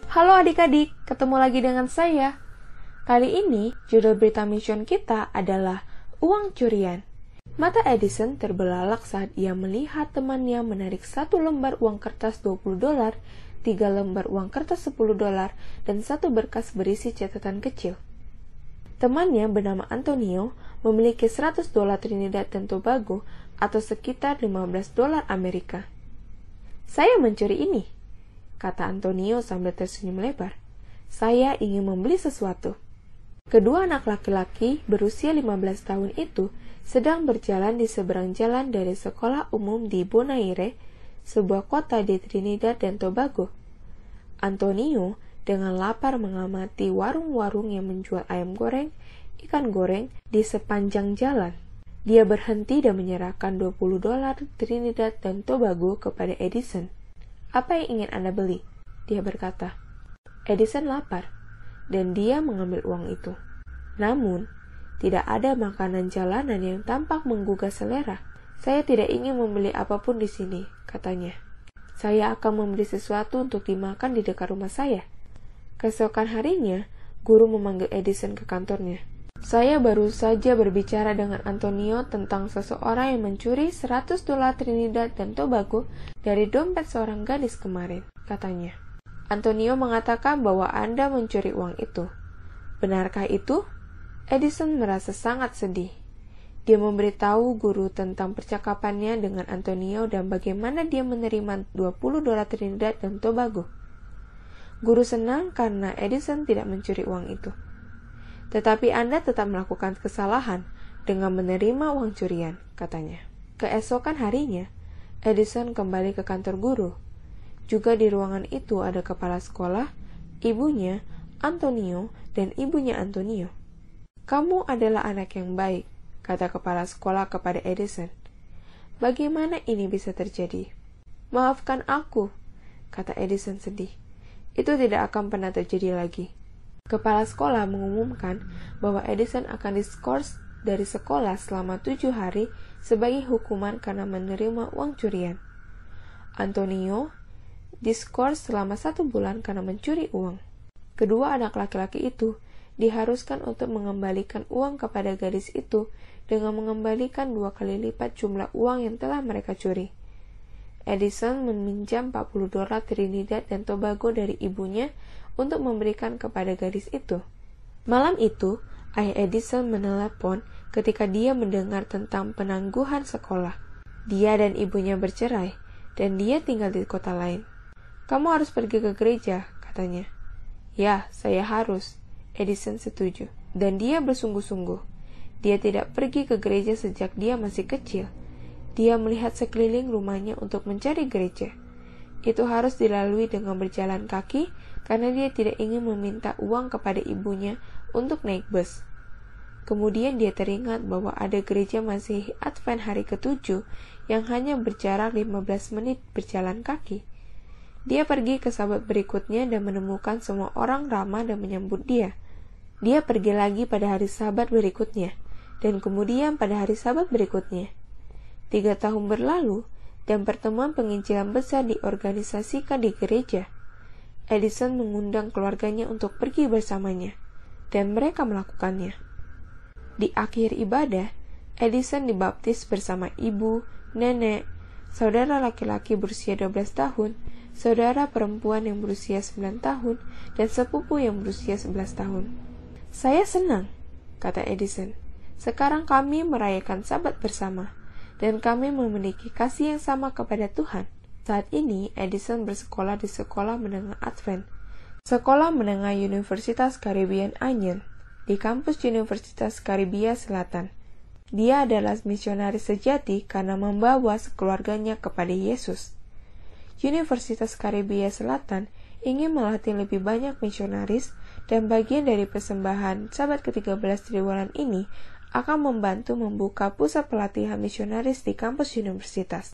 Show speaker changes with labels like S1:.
S1: Halo adik-adik, ketemu lagi dengan saya. Kali ini, judul berita mission kita adalah uang curian. Mata Edison terbelalak saat ia melihat temannya menarik 1 lembar uang kertas $20, 3 lembar uang kertas $10, dan 1 berkas berisi catatan kecil. Temannya bernama Antonio memiliki $100 Trinidad dan Tobago atau sekitar $15 Amerika. Saya mencuri ini, kata Antonio sambil tersenyum lebar. Saya ingin membeli sesuatu. Kedua anak laki-laki berusia 15 tahun itu sedang berjalan di seberang jalan dari sekolah umum di Bonaire, sebuah kota di Trinidad dan Tobago. Antonio dengan lapar mengamati warung-warung yang menjual ayam goreng, ikan goreng di sepanjang jalan. Dia berhenti dan menyerahkan $20 Trinidad dan Tobago kepada Edison. Apa yang ingin Anda beli? Dia berkata. Edison lapar, dan dia mengambil uang itu. Namun, tidak ada makanan jalanan yang tampak menggugah selera. Saya tidak ingin membeli apapun di sini, katanya. Saya akan membeli sesuatu untuk dimakan di dekat rumah saya. Keesokan harinya, guru memanggil Edison ke kantornya. Saya baru saja berbicara dengan Antonio tentang seseorang yang mencuri $100 Trinidad dan Tobago dari dompet seorang gadis kemarin, katanya. Antonio mengatakan bahwa Anda mencuri uang itu. Benarkah itu? Edison merasa sangat sedih. Dia memberitahu guru tentang percakapannya dengan Antonio dan bagaimana dia menerima $20 Trinidad dan Tobago. Guru senang karena Edison tidak mencuri uang itu. Tetapi Anda tetap melakukan kesalahan dengan menerima uang curian, katanya. Keesokan harinya, Edison kembali ke kantor guru. Juga di ruangan itu ada kepala sekolah, ibunya, Antonio, dan ibunya Antonio. Kamu adalah anak yang baik, kata kepala sekolah kepada Edison. Bagaimana ini bisa terjadi? Maafkan aku, kata Edison sedih. Itu tidak akan pernah terjadi lagi. Kepala sekolah mengumumkan bahwa Edison akan diskors dari sekolah selama 7 hari sebagai hukuman karena menerima uang curian. Antonio diskors selama 1 bulan karena mencuri uang. Kedua anak laki-laki itu diharuskan untuk mengembalikan uang kepada gadis itu dengan mengembalikan 2 kali lipat jumlah uang yang telah mereka curi. Edison meminjam $40 Trinidad dan Tobago dari ibunya untuk memberikan kepada gadis itu. Malam itu, ayah Edison menelepon ketika dia mendengar tentang penangguhan sekolah. Dia dan ibunya bercerai, dan dia tinggal di kota lain. Kamu harus pergi ke gereja, katanya. Ya, saya harus. Edison setuju. Dan dia bersungguh-sungguh. Dia tidak pergi ke gereja sejak dia masih kecil. Dia melihat sekeliling rumahnya untuk mencari gereja. Itu harus dilalui dengan berjalan kaki karena dia tidak ingin meminta uang kepada ibunya untuk naik bus. Kemudian dia teringat bahwa ada gereja Masihi Advent hari ke-7 yang hanya berjarak 15 menit berjalan kaki. Dia pergi ke Sabat berikutnya dan menemukan semua orang ramah dan menyambut dia. Dia pergi lagi pada hari Sabat berikutnya, dan kemudian pada hari Sabat berikutnya. 3 tahun berlalu, dan pertemuan penginjilan besar diorganisasikan di gereja. Edison mengundang keluarganya untuk pergi bersamanya, dan mereka melakukannya. Di akhir ibadah, Edison dibaptis bersama ibu, nenek, saudara laki-laki berusia 12 tahun, saudara perempuan yang berusia 9 tahun, dan sepupu yang berusia 11 tahun. Saya senang, kata Edison. Sekarang kami merayakan Sabat bersama. Dan kami memiliki kasih yang sama kepada Tuhan. Saat ini, Edison bersekolah di Sekolah Menengah Advent, Sekolah Menengah Universitas Caribbean Union, di kampus Universitas Karibia Selatan. Dia adalah misionaris sejati karena membawa keluarganya kepada Yesus. Universitas Karibia Selatan ingin melatih lebih banyak misionaris, dan bagian dari persembahan Sabat ke-13 triwulan ini akan membantu membuka pusat pelatihan misionaris di kampus universitas.